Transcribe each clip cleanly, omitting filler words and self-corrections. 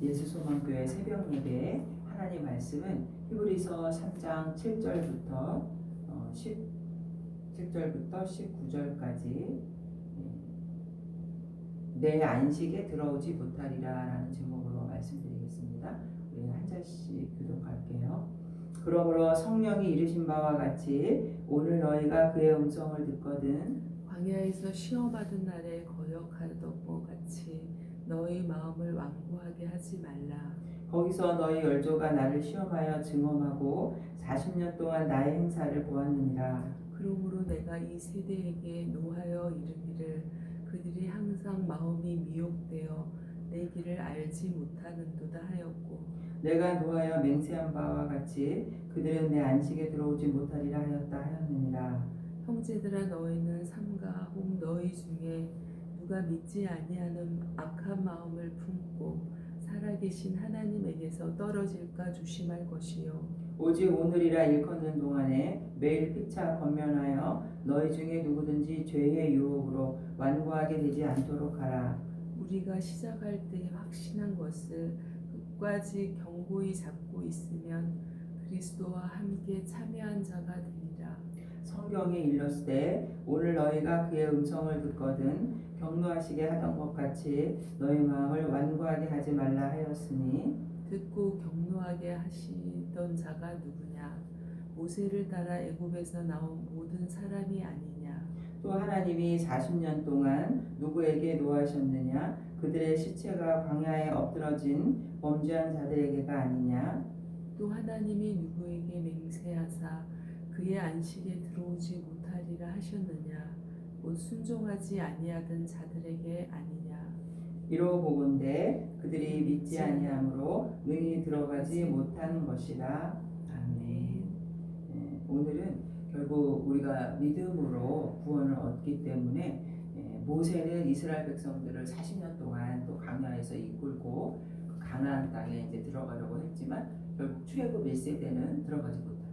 예수소망교회 새벽 예배 하나님 말씀은 히브리서 3장 7절부터 17절부터 19절까지 내 안식에 들어오지 못하리라 라는 제목으로 말씀드리겠습니다. 우리 한 절씩 교독할게요. 그러므로 성령이 이르신 바와 같이 오늘 너희가 그의 음성을 듣거든 광야에서 시험받은 날에 거역하던 것 같이 너희 마음을 완고하게 하지 말라. 거기서 너희 열조가 나를 시험하여 증언하고 40년 동안 나의 행사를 보았느니라. 그러므로 내가 이 세대에게 노하여 이르기를 그들이 항상 마음이 미혹되어 내 길을 알지 못하는도다 하였고 내가 노하여 맹세한 바와 같이 그들은 내 안식에 들어오지 못하리라 하였다 하였느니라. 형제들아 너희는 삼가 혹 너희 중에 누가 믿지 아니하는 악한 마음을 품고 살아계신 하나님에게서 떨어질까 조심할 것이요 오직 오늘이라 일컫는 동안에 매일 피차 권면하여 너희 중에 누구든지 죄의 유혹으로 완고하게 되지 않도록 하라. 우리가 시작할 때 확신한 것을 끝까지 견고히 잡고 있으면 그리스도와 함께 참여한 자가 되리라. 성경에 일렀으되 오늘 너희가 그의 음성을 듣거든 경노하시게 하던 것 같이 너희 마음을 완고하게 하지 말라 하였으니 듣고 경노하게 하시던 자가 누구냐? 모세를 따라 애굽에서 나온 모든 사람이 아니냐? 또 하나님이 40년 동안 누구에게 노하셨느냐? 그들의 시체가 광야에 엎드러진 범죄한 자들에게가 아니냐? 또 하나님이 누구에게 맹세하사 그의 안식에 들어오지 못하리라 하셨느냐? 곧 순종하지 아니하던 자들에게 아니냐? 이로 보건대 그들이 믿지 아니함으로 능히 들어가지 못한 것이라. 아멘. 오늘은 결국 우리가 믿음으로 구원을 얻기 때문에 모세는 이스라엘 백성들을 40년 동안 또 광야에서 이끌고 가나안 땅에 이제 들어가려고 했지만 결국 출애굽 1세대는 들어가지 못하죠.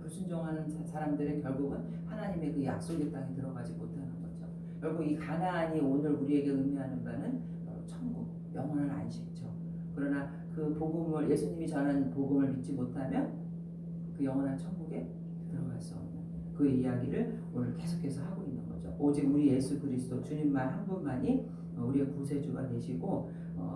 불순종하는 사람들은 결국은 하나님의 그 약속의 땅에 들어가지 못하는 거죠. 결국 이 가나안이 오늘 우리에게 의미하는 바는 천국, 영원한 안식처. 그러나 그 복음을 예수님이 전한 복음을 믿지 못하면 그 영원한 천국에 들어갈 수 없는 그 이야기를 오늘 계속해서 하고 있는 거죠. 오직 우리 예수 그리스도 주님만 한 분만이 우리의 구세주가 되시고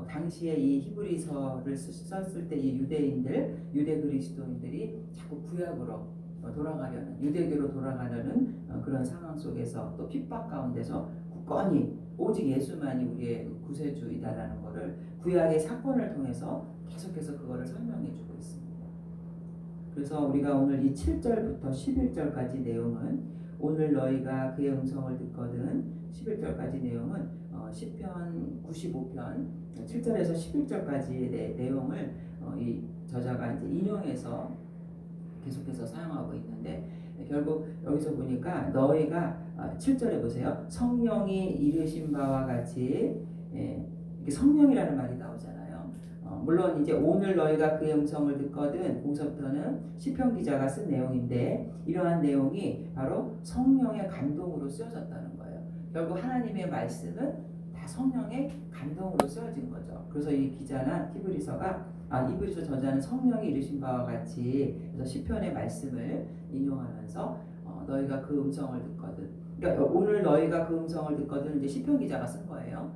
당시에 이 히브리서를 썼을 때 이 유대 그리스도인들이 자꾸 구약으로 돌아가려는 유대교로 돌아가려는 그런 상황 속에서 또 핍박 가운데서 굳건히 오직 예수만이 우리의 구세주이다라는 것을 구약의 사건을 통해서 계속해서 그거를 설명해 주고 있습니다. 그래서 우리가 오늘 이 7절부터 11절까지 내용은 오늘 너희가 그의 음성을 듣거든 11절까지 내용은 시편 95편 7절에서 11절까지의 내용을 이 저자가 이제 인용해서 계속해서 사용하고 있는데 결국 여기서 보니까 너희가 7절에 보세요. 성령이 이르신 바와 같이 이렇게 성령이라는 말이 나오잖아요. 물론 이제 오늘 너희가 그의 음성을 듣거든 거기서부터는 시편 기자가 쓴 내용인데 이러한 내용이 바로 성령의 감동으로 쓰여졌다는 거예요. 결국 하나님의 말씀은 다 성령의 감동으로 쓰여진 거죠. 그래서 이 기자나 히브리서 저자는 성령이 이르신 바와 같이 그래서 시편의 말씀을 인용하면서 너희가 그 음성을 듣거든. 그러니까 오늘 너희가 그 음성을 듣거든 이제 시편 기자가 쓴 거예요.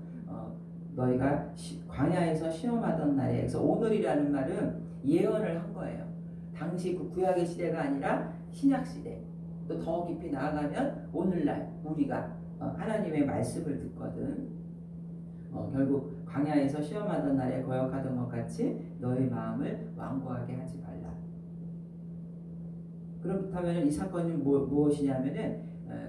너희가 광야에서 시험하던 날에 그래서 오늘이라는 말은 예언을 한 거예요. 당시 그 구약의 시대가 아니라 신약 시대 또 더 깊이 나아가면 오늘날 우리가 하나님의 말씀을 듣거든. 결국 광야에서 시험하던 날에 거역하던 것 같이 너희 마음을 완고하게 하지 말라. 그렇다면 이 사건이 무엇이냐면은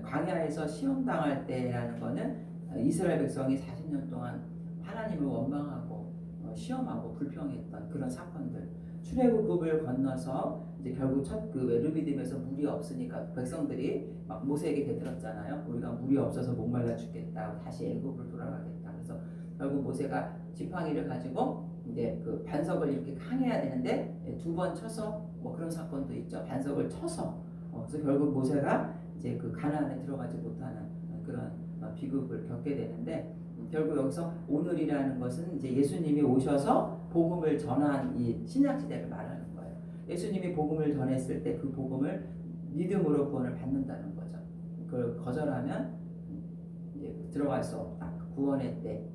광야에서 시험당할 때라는 거는 이스라엘 백성이 40년 동안 하나님을 원망하고 시험하고 불평했던 그런 사건들. 출애굽을 건너서 이제 결국 첫 그 르비딤에서 물이 없으니까 백성들이 막 모세에게 대들었잖아요. 우리가 물이 없어서 목말라 죽겠다. 다시 애굽으로 돌아가겠다. 그래서 결국 모세가 지팡이를 가지고 이제 그 반석을 이렇게 항해해야 되는데 2번 쳐서 뭐 그런 사건도 있죠. 반석을 쳐서 그래서 결국 모세가 이제 그 가나안에 들어가지 못하는 그런 비극을 겪게 되는데 결국 여기서 오늘이라는 것은 이제 예수님이 오셔서 복음을 전한 이 신약 시대를 말하는 거예요. 예수님이 복음을 전했을 때 그 복음을 믿음으로 구원을 받는다는 거죠. 그걸 거절하면 이제 들어갈 수 없다. 구원의 때.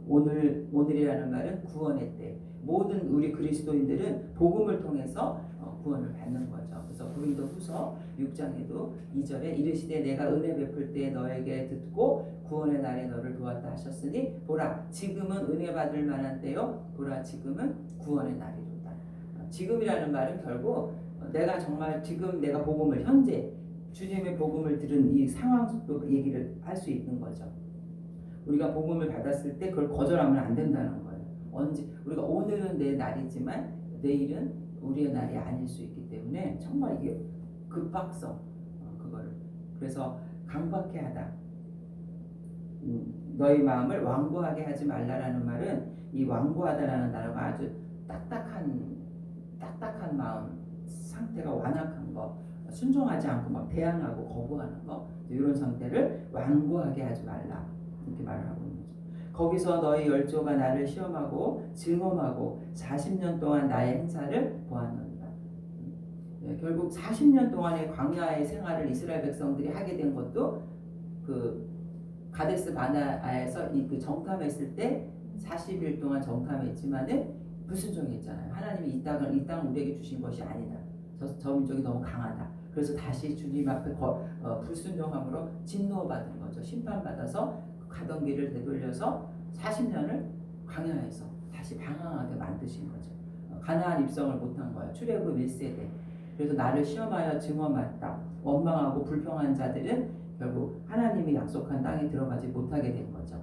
오늘이라는 말은 구원의 때. 모든 우리 그리스도인들은 복음을 통해서 구원을 받는 거죠. 그래서 고린도후서 6장에도 2절에 이르시되 내가 은혜 베풀 때 너에게 듣고 구원의 날에 너를 도왔다 하셨으니 보라 지금은 은혜 받을 만한 때요 보라 지금은 구원의 날이로다. 지금이라는 말은 결국 내가 정말 지금 내가 복음을 현재 주님의 복음을 들은 이 상황도 얘기를 할 수 있는 거죠. 우리가 복음을 받았을 때 그걸 거절하면 안 된다는 거예요. 언제 우리가 오늘은 내 날이지만 내일은 우리의 날이 아닐 수 있기 때문에 정말 이게 급박성 그거를 그래서 강박해 하다. 너희 마음을 완고하게 하지 말라라는 말은 이 완고하다라는 단어가 아주 딱딱한 마음 상태가 완악한 거 순종하지 않고 막 대항하고 거부하는 거 이런 상태를 완고하게 하지 말라 이렇게 말을 하고 있는 거죠. 거기서 너희 열조가 나를 시험하고 증험하고 40년 동안 나의 행사를 보았느니라. 결국 40년 동안의 광야의 생활을 이스라엘 백성들이 하게 된 것도 그 가데스 바네아에서 그 정탐했을 때 40일 동안 정탐했지만은 불순종했잖아요. 하나님이 이 땅을 우리에게 주신 것이 아니다. 저 민족이 너무 강하다. 그래서 다시 주님 앞에 불순종함으로 진노받은 거죠. 심판받아서 가던 길을 되돌려서 40년을 광야에서 다시 방황하게 만드신 거죠. 가나안 입성을 못한 거예요. 출애굽 1세대. 그래서 나를 시험하여 증언했다. 원망하고 불평한 자들은 결국 하나님이 약속한 땅에 들어가지 못하게 된 거죠.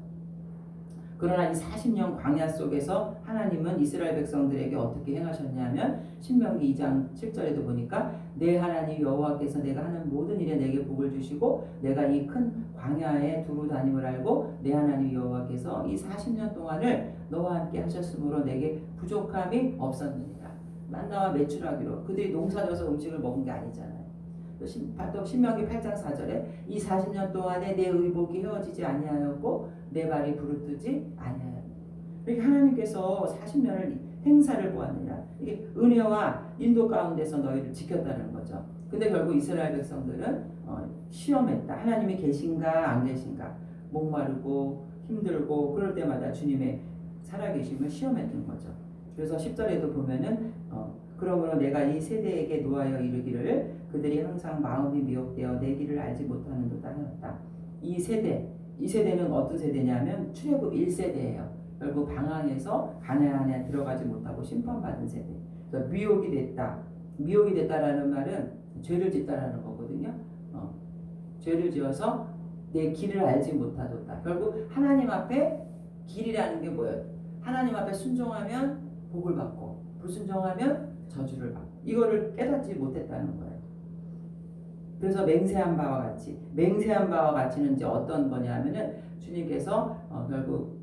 그러나 이 40년 광야 속에서 하나님은 이스라엘 백성들에게 어떻게 행하셨냐면 신명기 2장 7절에도 보니까 내 하나님 여호와께서 내가 하는 모든 일에 내게 복을 주시고 내가 이 큰 광야에 두루 다님을 알고 내 하나님 여호와께서 이 40년 동안을 너와 함께 하셨으므로 내게 부족함이 없었느니라. 만나와 매출하기로 그들이 농사져서 음식을 먹은 게 아니잖아요. 또 신명기 8장 4절에 이 40년 동안에 내 의복이 헤어지지 아니하였고 내 발이 부르뜨지 아니하였느니라. 그러니까 하나님께서 40년을 행사를 보았느니라. 이게 은혜와 인도 가운데서 너희를 지켰다는 거죠. 근데 결국 이스라엘 백성들은 시험했다. 하나님이 계신가 안 계신가 목마르고 힘들고 그럴 때마다 주님의 살아계심을 시험했던 거죠. 그래서 10절에도 보면은 그러므로 내가 이 세대에게 노하여 이르기를 그들이 항상 마음이 미혹되어 내 길을 알지 못하는도다 하였다. 이 세대는 어떤 세대냐면 출애굽 1세대예요. 결국 방황에서 가나안에 들어가지 못하고 심판받은 세대. 그래서 미혹이 됐다라는 말은 죄를 짓다라는 거거든요. 죄를 지어서 내 길을 알지 못하도다. 결국 하나님 앞에 길이라는 게 뭐예요? 하나님 앞에 순종하면 복을 받고 불순종하면 저주를 받고 이거를 깨닫지 못했다는 거예요. 그래서 맹세한 바와 같이는 이제 어떤 거냐면은 주님께서 결국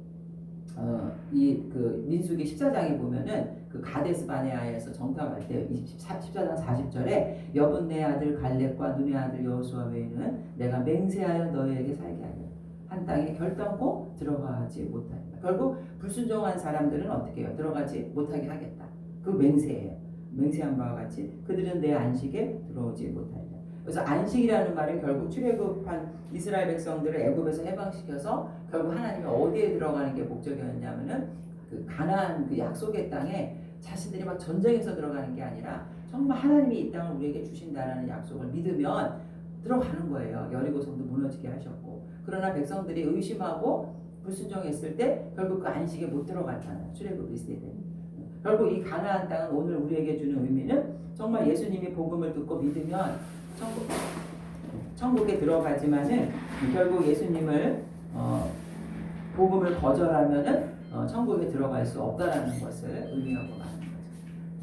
이 그 민수기 14장에 보면은 그 가데스 바네아에서 정탐할 때 14장 40절에 여분네 아들 갈렙과 눈의 아들 여호수아 외에는 내가 맹세하여 너희에게 살게 하리라. 한 땅에 결단코 들어가지 못하리라. 결국 불순종한 사람들은 어떻게 해요? 들어가지 못하게 하겠다. 그 맹세예요. 맹세한 바와 같이 그들은 내 안식에 들어오지 못하리라. 그래서 안식이라는 말은 결국 출애굽한 이스라엘 백성들을 애굽에서 해방시켜서 결국 하나님이 어디에 들어가는 게 목적이었냐면은 그 가나안 그 약속의 땅에 자신들이 막 전쟁에서 들어가는 게 아니라 정말 하나님이 이 땅을 우리에게 주신다라는 약속을 믿으면 들어가는 거예요. 여리고성도 무너지게 하셨고 그러나 백성들이 의심하고 불순종했을 때 결국 그 안식에 못 들어갔잖아요. 출애굽 1세대. 결국 이 가나안 땅은 오늘 우리에게 주는 의미는 정말 예수님이 복음을 듣고 믿으면 천국에 들어가지만은 결국 예수님을 복음을 거절하면은 천국에 들어갈 수 없다라는 것을 의미하고 말하는 거죠.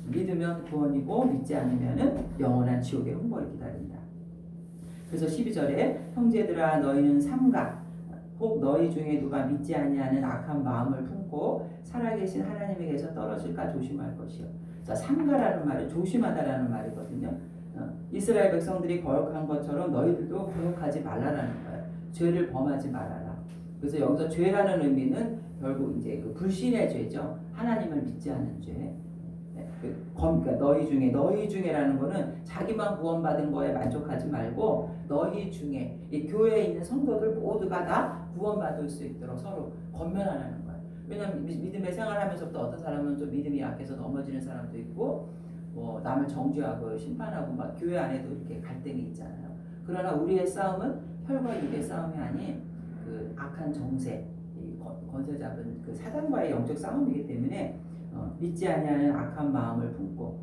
믿으면 구원이고 믿지 않으면은 영원한 지옥의 형벌을 기다린다. 그래서 12절에 형제들아 너희는 삼가 혹 너희 중에 누가 믿지 아니하는 악한 마음을 품고 살아계신 하나님에게서 떨어질까 조심할 것이요. 자, 삼가라는 말은 조심하다라는 말이거든요. 이스라엘 백성들이 거역한 것처럼 너희들도 거역하지 말라라는 거예요. 죄를 범하지 말아라. 그래서 여기서 죄라는 의미는 결국 이제 그 불신의 죄죠. 하나님을 믿지 않는 죄. 네, 그러니까 너희 중에라는 거는 자기만 구원받은 거에 만족하지 말고 너희 중에 이 교회에 있는 성도들 모두가 다 구원받을 수 있도록 서로 권면하라는 거예요. 왜냐하면 믿음의 생활하면서부터 어떤 사람은 좀 믿음이 약해서 넘어지는 사람도 있고 뭐 남을 정죄하고 심판하고 막 교회 안에도 이렇게 갈등이 있잖아요. 그러나 우리의 싸움은 혈과 육의 싸움이 아닌 그 악한 정세, 권세 잡은 그 사단과의 영적 싸움이기 때문에 믿지 아니하는 악한 마음을 품고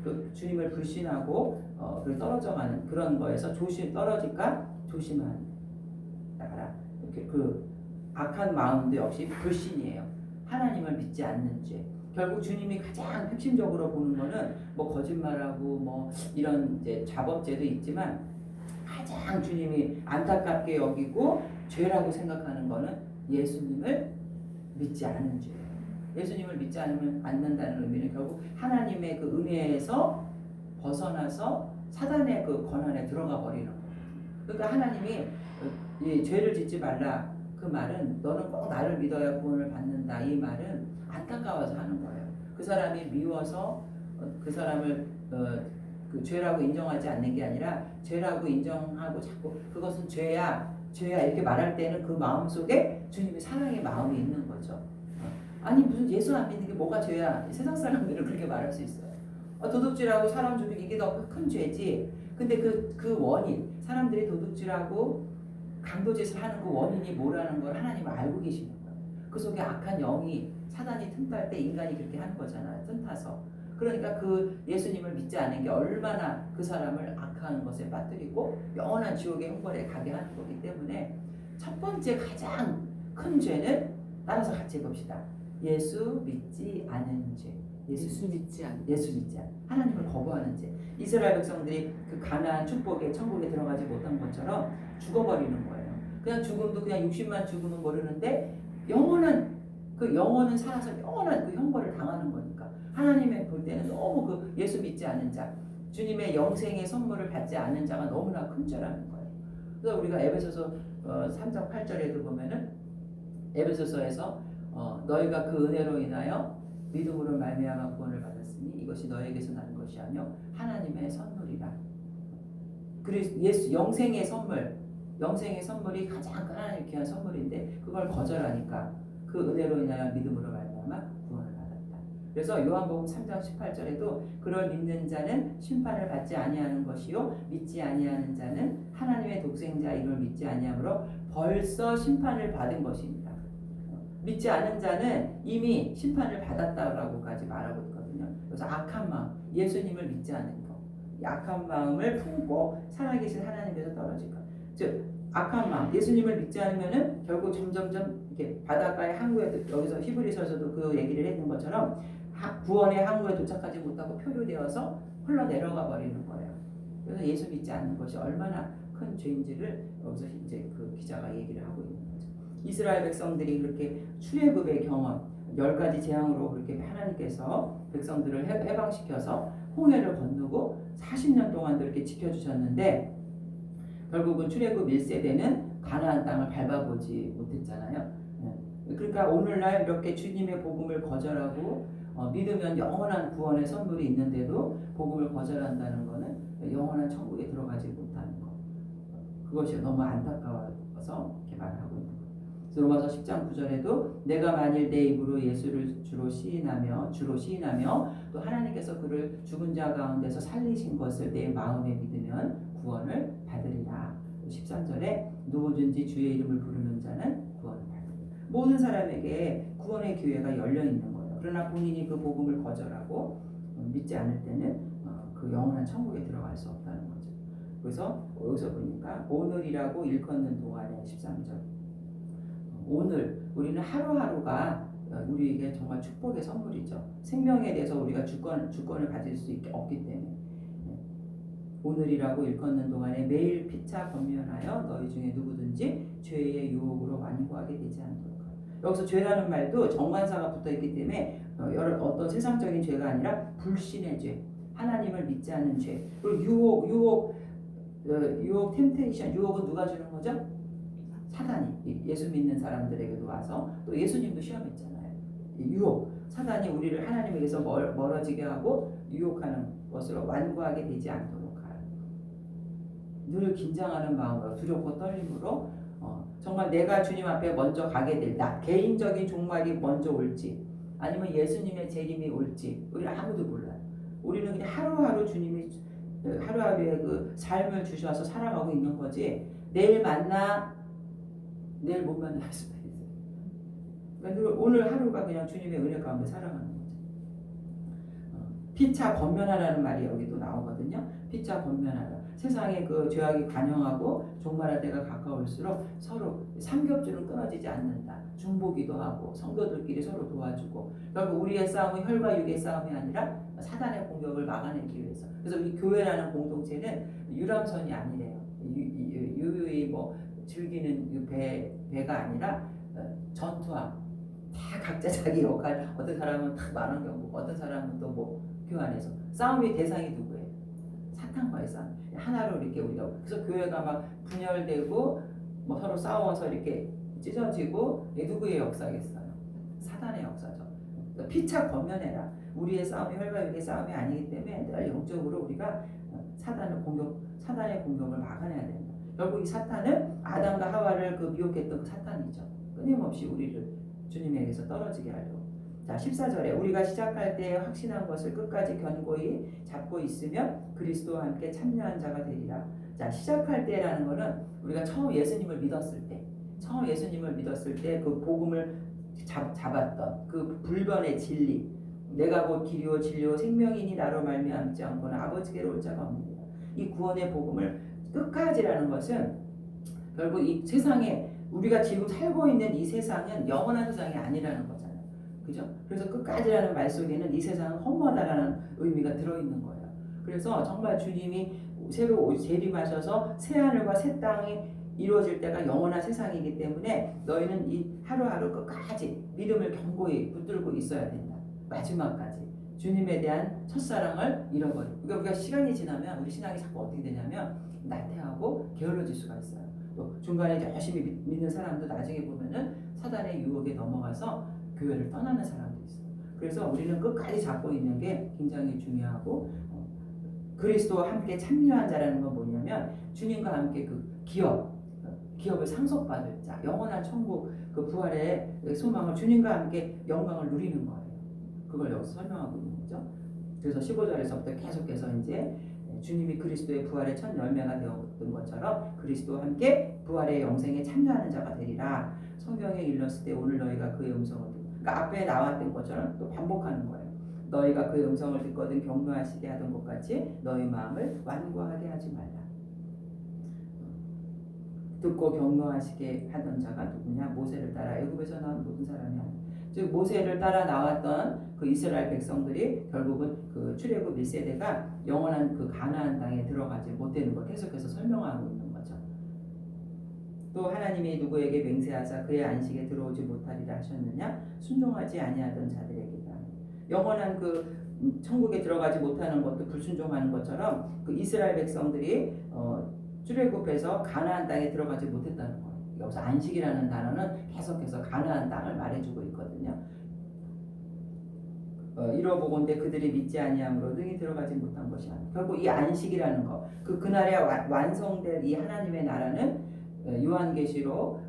그 주님을 불신하고 그 떨어져가는 그런 거에서 떨어질까 조심하라. 이렇게 그 악한 마음도 역시 불신이에요. 하나님을 믿지 않는 죄. 결국 주님이 가장 핵심적으로 보는 거는 뭐 거짓말하고 뭐 이런 이제 자법죄도 있지만 가장 주님이 안타깝게 여기고 죄라고 생각하는 거는 예수님을 믿지 않는 죄예요. 예수님을 믿지 않는다는 의미는 결국 하나님의 그 은혜에서 벗어나서 사단의 그 권한에 들어가 버리는 거예요. 그러니까 하나님이 이 죄를 짓지 말라 그 말은 너는 꼭 나를 믿어야 구원을 받는다 이 말은 안타까워서 하는 거예요. 그 사람이 미워서 그 사람을 그 죄라고 인정하지 않는 게 아니라 죄라고 인정하고 자꾸 그것은 죄야 이렇게 말할 때는 그 마음 속에 주님의 사랑의 마음이 있는 거죠. 아니 무슨 예수 안 믿는 게 뭐가 죄야? 세상 사람들은 그렇게 말할 수 있어요. 도둑질하고 사람 죽이는 이게 더 큰 죄지. 근데 그 원인 사람들이 도둑질하고 강도짓을 하는 그 원인이 뭐라는 걸 하나님은 알고 계시는 거예요. 그 속에 악한 영이 사단이 틈탈 때 인간이 그렇게 하는 거잖아요. 틈타서. 그러니까 그 예수님을 믿지 않는 게 얼마나 그 사람을 악한 것에 빠뜨리고 영원한 지옥의 형벌에 가게 하는 거기 때문에 첫 번째 가장 큰 죄는 따라서 같이 해봅시다. 예수 믿지 않은 죄. 예수 믿지 않는 하나님을 거부하는 죄. 이스라엘 백성들이 그 가나안 축복에 천국에 들어가지 못한 것처럼 죽어버리는 거예요. 그냥 죽음도 그냥 60만 죽음은 모르는데 영원한 그 영혼은 살아서 영원한 그 형벌을 당하는 거니까 하나님의 볼 때는 너무 그 예수 믿지 않은 자, 주님의 영생의 선물을 받지 않은 자가 너무나 큰 죄라는 거예요. 그래서 우리가 에베소서 3장 8절에도 보면은 에베소서에서 너희가 그 은혜로 인하여 믿음으로 말미암아 구원을 받았으니 이것이 너에게서 나는 것이 아니요 하나님의 선물이라. 그리고 예수 영생의 선물이 가장 하나님 귀한 선물인데 그걸 거절하니까 그 은혜로 인하여 믿음으로 말미암아 구원을 받았다. 그래서 요한복음 3장 18절에도 그를 믿는 자는 심판을 받지 아니하는 것이요 믿지 아니하는 자는 하나님의 독생자 이를 믿지 아니하므로 벌써 심판을 받은 것입니다. 믿지 않은 자는 이미 심판을 받았다라고까지 말하고 있거든요. 그래서 악한 마음, 예수님을 믿지 않는 것, 이 악한 마음을 품고 살아계신 하나님께서 떨어질 것. 즉 악한 마음, 예수님을 믿지 않으면은 결국 점점점 이렇게 바닷가의 항구에 여기서 히브리서에서도 그 얘기를 했는 것처럼 구원의 항구에 도착하지 못하고 표류되어서 흘러 내려가 버리는 거예요. 그래서 예수 믿지 않는 것이 얼마나 큰 죄인지를 여기서 이제 그 기자가 얘기를 하고 있는 거죠. 이스라엘 백성들이 그렇게 출애굽의 경험 10가지 재앙으로 그렇게 하나님께서 백성들을 해방시켜서 홍해를 건너고 40년 동안도 이렇게 지켜주셨는데 결국은 출애굽 1세대는 가나안 땅을 밟아보지 못했잖아요. 그러니까 오늘날 이렇게 주님의 복음을 거절하고 믿으면 영원한 구원의 선물이 있는데도 복음을 거절한다는 것은 영원한 천국에 들어가지 못하는 것. 그것이 너무 안타까워서 이렇게 말하고 있는 거예요. 로마서 10장 9절에도 내가 만일 내 입으로 예수를 주로 시인하며 또 하나님께서 그를 죽은 자 가운데서 살리신 것을 내 마음에 믿으면 구원을 받으리라. 13절에 누구든지 주의 이름을 부르는 자는 구원을 받으리라. 모든 사람에게 구원의 기회가 열려 있는 거예요. 그러나 본인이 그 복음을 거절하고 믿지 않을 때는 그 영원한 천국에 들어갈 수 없다는 거죠. 그래서 여기서 보니까 오늘이라고 일컫는 동안에 13절 오늘 우리는 하루하루가 우리에게 정말 축복의 선물이죠. 생명에 대해서 우리가 주권을 가질 수 없기 때문에 오늘이라고 일컫는 동안에 매일 피차 권면하여 너희 중에 누구든지 죄의 유혹으로 완고하게 되지 않도록. 여기서 죄라는 말도 정관사가 붙어있기 때문에 어떤 세상적인 죄가 아니라 불신의 죄, 하나님을 믿지 않는 죄, 그리고 유혹, 템테이션, 유혹은 누가 주는 거죠? 사단이 예수 믿는 사람들에게도 와서 또 예수님도 시험했잖아요. 유혹, 사단이 우리를 하나님에게서 멀어지게 하고 유혹하는 것으로 완고하게 되지 않도록 하라. 늘 긴장하는 마음으로 두렵고 떨림으로 정말 내가 주님 앞에 먼저 가게 될 나 개인적인 종말이 먼저 올지 아니면 예수님의 재림이 올지 우리 아무도 몰라요. 우리는 그냥 하루하루 주님이 하루하루의 그 삶을 주셔서 살아가고 있는 거지 내일 만나 내일 못 만날 수도 있어요. 그러니까 오늘 하루가 그냥 주님의 은혜 가운데 살아가는 거죠. 피차 권면하라는 말이 여기도 나오거든요. 피차 권면하라. 세상에 그 죄악이 관영하고 종말할 때가 가까울수록 서로 삼겹줄은 끊어지지 않는다. 중보기도 하고 성도들끼리 서로 도와주고 결국 우리의 싸움은 혈과 육의 싸움이 아니라 사단의 공격을 막아내기 위해서. 그래서 이 교회라는 공동체는 유람선이 아니래요. 유유히 뭐 즐기는 배가 아니라 전투함. 다 각자 자기 역할. 어떤 사람은 딱 많은 경우, 어떤 사람은 또 뭐 교환해서 싸움의 대상이 누구예요? 사탄과의 싸움. 하나로 이렇게 우리가 그래서 교회가 막 분열되고 뭐 서로 싸워서 이렇게 찢어지고 누구의 역사겠어요? 사단의 역사죠. 그러니까 피차 권면해라. 우리의 싸움이 혈과 육의 싸움이 아니기 때문에 늘 영적으로 우리가 사단의 공격을 막아내야 된다. 결국 이 사탄은 아담과 하와를 그 미혹했던 그 사탄이죠. 끊임없이 우리를 주님에게서 떨어지게 하려고. 자, 14절에 우리가 시작할 때 확신한 것을 끝까지 견고히 잡고 있으면 그리스도와 함께 참여한 자가 되리라. 자, 시작할 때라는 거는 우리가 처음 예수님을 믿었을 때 그 복음을 잡았던 그 불변의 진리, 내가 곧 길이요 진리요 생명이니 나로 말미암지 않고는 아버지께로 올 자가 없느니라. 이 구원의 복음을 끝까지라는 것은 결국 이 세상에 우리가 지금 살고 있는 이 세상은 영원한 세상이 아니라는 거잖아요. 그죠? 그래서 끝까지라는 말 속에는 이 세상은 허무하다라는 의미가 들어있는 거예요. 그래서 정말 주님이 새로 재림하셔서 새 하늘과 새 땅이 이루어질 때가 영원한 세상이기 때문에 너희는 이 하루하루 끝까지 믿음을 견고히 붙들고 있어야 된다. 마지막까지 주님에 대한 첫사랑을 잃어버리고 그러니까 우리가 시간이 지나면 우리 신앙이 자꾸 어떻게 되냐면 나태하고 게을러질 수가 있어요. 또 중간에 열심히 믿는 사람도 나중에 보면은 사단의 유혹에 넘어가서 교회를 떠나는 사람도 있어요. 그래서 우리는 끝까지 잡고 있는 게 굉장히 중요하고 그리스도와 함께 참여한 자라는 건 뭐냐면 주님과 함께 그 기업을 상속받을 자, 영원한 천국 그 부활의 소망을 주님과 함께 영광을 누리는 거예요. 그걸 여기서 설명하고 있는 거죠. 그래서 15절에서부터 계속해서 이제 주님이 그리스도의 부활의 첫 열매가 되었던 것처럼 그리스도와 함께 부활의 영생에 참여하는 자가 되리라. 성경에 일렀을 때 오늘 너희가 그의 음성을 듣고 그러니까 앞에 나왔던 것처럼 또 반복하는 거예요. 너희가 그의 음성을 듣거든 격려하시게 하던 것 같이 너희 마음을 완고하게 하지 말라. 듣고 격려하시게 하던 자가 누구냐? 모세를 따라 애굽에서 나온 모든 사람이 아니라 즉 모세를 따라 나왔던 그 이스라엘 백성들이 결국은 그 출애굽 1세대가 영원한 그 가나안 땅에 들어가지 못되는 걸 계속해서 설명하고 있는 거죠. 또 하나님이 누구에게 맹세하사 그의 안식에 들어오지 못하리라 하셨느냐? 순종하지 아니하던 자들에게다. 영원한 그 천국에 들어가지 못하는 것도 불순종하는 것처럼 그 이스라엘 백성들이 출애굽해서 가나안 땅에 들어가지 못했다는 거예요. 여기서 안식이라는 단어는 계속해서 가나안 땅을 말해주고 있거든요. 이러보건대 그들이 믿지 아니함으로 능히 들어가지 못한 것이 아니라 결국 이 안식이라는 거, 그날에 완성될 이 하나님의 나라는 요한계시록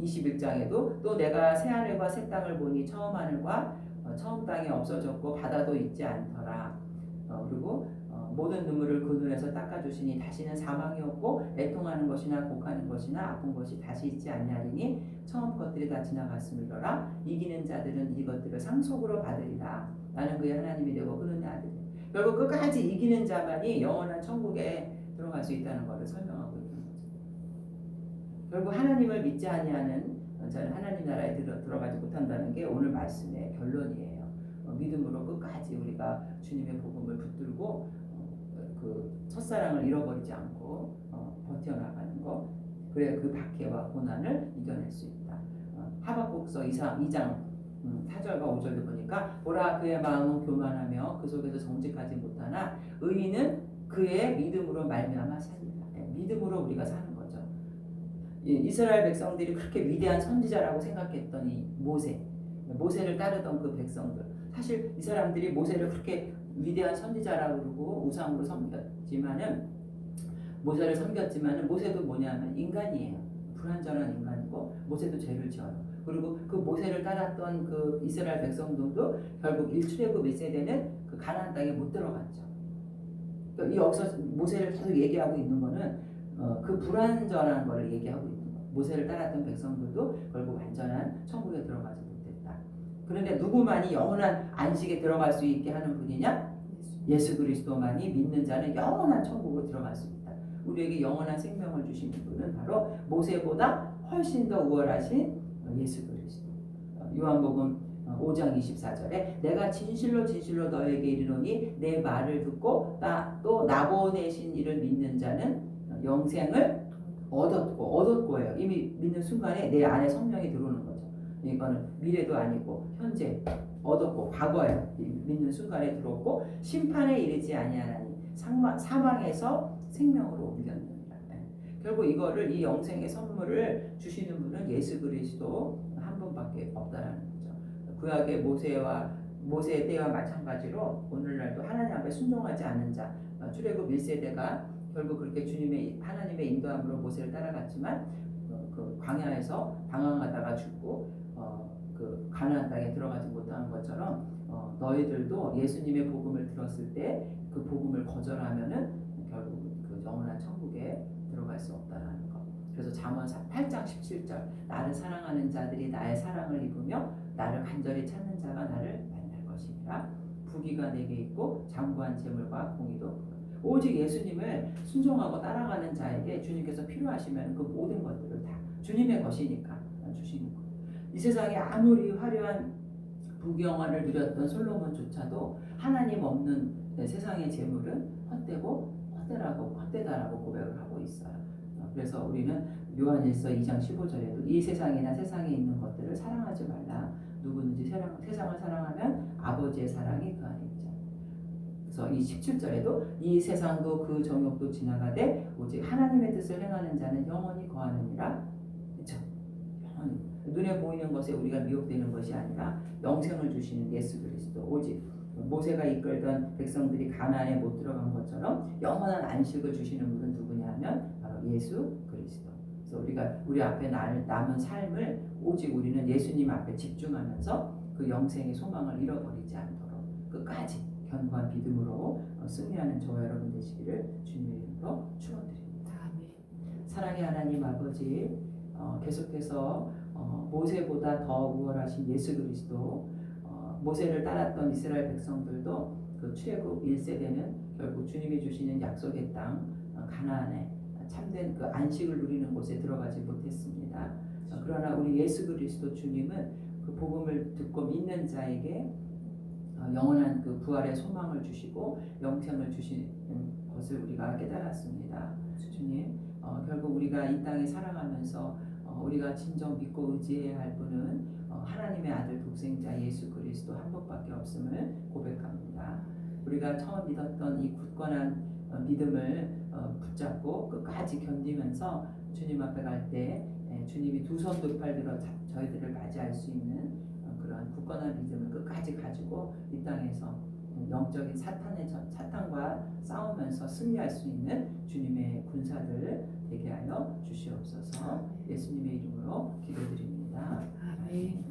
21장에도 또 내가 새 하늘과 새 땅을 보니 처음 하늘과 처음 땅이 없어졌고 바다도 있지 않더라. 그리고 모든 눈물을 그 눈에서 닦아주시니 다시는 사망이 없고 애통하는 것이나 곡하는 것이나 아픈 것이 다시 있지 아니하리니 처음 것들이 다 지나갔음이로라. 이기는 자들은 이것들을 상속으로 받으리라. 나는 그의 하나님이 되고 그는 내 아들이. 결국 끝까지 이기는 자만이 영원한 천국에 들어갈 수 있다는 것을 설명하고 있는 거죠. 결국 하나님을 믿지 아니하는 자는 하나님 나라에 들어가지 못한다는 게 오늘 말씀의 결론이에요. 믿음으로 끝까지 우리가 주님의 복음을 붙들고 그 첫사랑을 잃어버리지 않고 버텨나가는 것, 그래 그 박해와 고난을 이겨낼 수 있다. 하박국서 2장 4절과 5절도 보니까 보라 그의 마음은 교만하며 그 속에서 정직하지 못하나 의인은 그의 믿음으로 말미암아 살리라. 믿음으로 우리가 사는 거죠. 이스라엘 백성들이 그렇게 위대한 선지자라고 생각했던 이 모세를 따르던 그 백성들, 사실 이 사람들이 모세를 그렇게 위대한 선지자라고 그러고 우상으로 섬겼지만은 모세도 뭐냐면 인간이에요. 불완전한 인간이고 모세도 죄를 지어요. 그리고 그 모세를 따랐던 그 이스라엘 백성들도 결국 1출애굽 1세대는 그 가나안 땅에 못 들어갔죠. 그러니까 여기서 모세를 계속 얘기하고 있는 거는 그 불완전한 거를 얘기하고 있는 거예요. 모세를 따랐던 백성들도 결국 완전한 천국에 들어가지 못했다. 그런데 누구만이 영원한 안식에 들어갈 수 있게 하는 분이냐? 예수 그리스도만이 믿는 자는 영원한 천국으로 들어갈 수 있다. 우리에게 영원한 생명을 주신 분은 바로 모세보다 훨씬 더 우월하신 예수 그리스도. 요한복음 5장 24절에 내가 진실로 진실로 너에게 이르노니 내 말을 듣고 또 나보내신 이를 믿는 자는 영생을 얻었고예요. 이미 믿는 순간에 내 안에 성령이 들어오는 거죠. 이거는 미래도 아니고 현재 얻었고 과거에 믿는 순간에 들어오고 심판에 이르지 아니하나니 사망에서 생명으로 옮겼느니라. 결국 이 영생의 선물을 주시는 분은 예수 그리스도 한 분밖에 없다라는 거죠. 구약의 모세의 때와 마찬가지로 오늘날도 하나님 앞에 순종하지 않는 자, 출애굽 1세대가 결국 그렇게 하나님의 인도함으로 모세를 따라갔지만 그 광야에서 방황하다가 죽고 그 가나안 땅에 들어가지 못한 것처럼 너희들도 예수님의 복음을 들었을 때 그 복음을 거절하면은 결국 그 영원한 천국에 들어갈 수 없다라는 것. 그래서 잠언 8장 17절 나를 사랑하는 자들이 나의 사랑을 입으며 나를 간절히 찾는 자가 나를 만날 것이니라. 부귀가 내게 있고 장부한 재물과 공의도 오직 예수님을 순종하고 따라가는 자에게 주님께서 필요하시면 그 모든 것들을 다 주님의 것이니까 주시는 거예요. 이 세상에 아무리 화려한 부귀영화를 누렸던 솔로몬조차도 하나님 없는 세상의 재물은 헛되다라고 고백을 하고 있어요. 그래서 우리는 요한일서 2장 15절에도 이 세상이나 세상에 있는 것들을 사랑하지 말라. 누구든지 세상을 사랑하면 아버지의 사랑이 그 안에 있죠. 그래서 이 17절에도 이 세상도 그 정욕도 지나가되 오직 하나님의 뜻을 행하는 자는 영원히 거하느니라. 그렇죠? 영원히. 눈에 보이는 것에 우리가 미혹되는 것이 아니라 영생을 주시는 예수 그리스도. 오직 모세가 이끌던 백성들이 가나안에 못 들어간 것처럼 영원한 안식을 주시는 분은 누구냐 하면 바로 예수 그리스도. 그래서 우리 앞에 남은 삶을 오직 우리는 예수님 앞에 집중하면서 그 영생의 소망을 잃어버리지 않도록 끝까지 견고한 믿음으로 승리하는 저와 여러분 되시기를 주님의 이름으로 축원드립니다. 사랑의 하나님 아버지, 계속해서 모세보다 더 우월하신 예수 그리스도, 모세를 따랐던 이스라엘 백성들도 그 출애굽 1세대는 결국 주님이 주시는 약속의 땅 가나안에 참된 그 안식을 누리는 곳에 들어가지 못했습니다. 그러나 우리 예수 그리스도 주님은 그 복음을 듣고 믿는 자에게 영원한 그 부활의 소망을 주시고 영생을 주시는 것을 우리가 깨달았습니다. 주님, 결국 우리가 이 땅에 살아가면서 우리가 진정 믿고 의지해야 할 분은 하나님의 아들 독생자 예수 그리스도 한 분밖에 없음을 고백합니다. 우리가 처음 믿었던 이 굳건한 믿음을 붙잡고 끝까지 견디면서 주님 앞에 갈 때 주님이 두 손 두 팔 들어 저희들을 맞이할 수 있는 그런 굳건한 믿음을 끝까지 가지고 이 땅에서 영적인 사탄과 싸우면서 승리할 수 있는 주님의 군사들 되게 하여 주시옵소서. 예수님의 이름으로 기도드립니다. 아멘.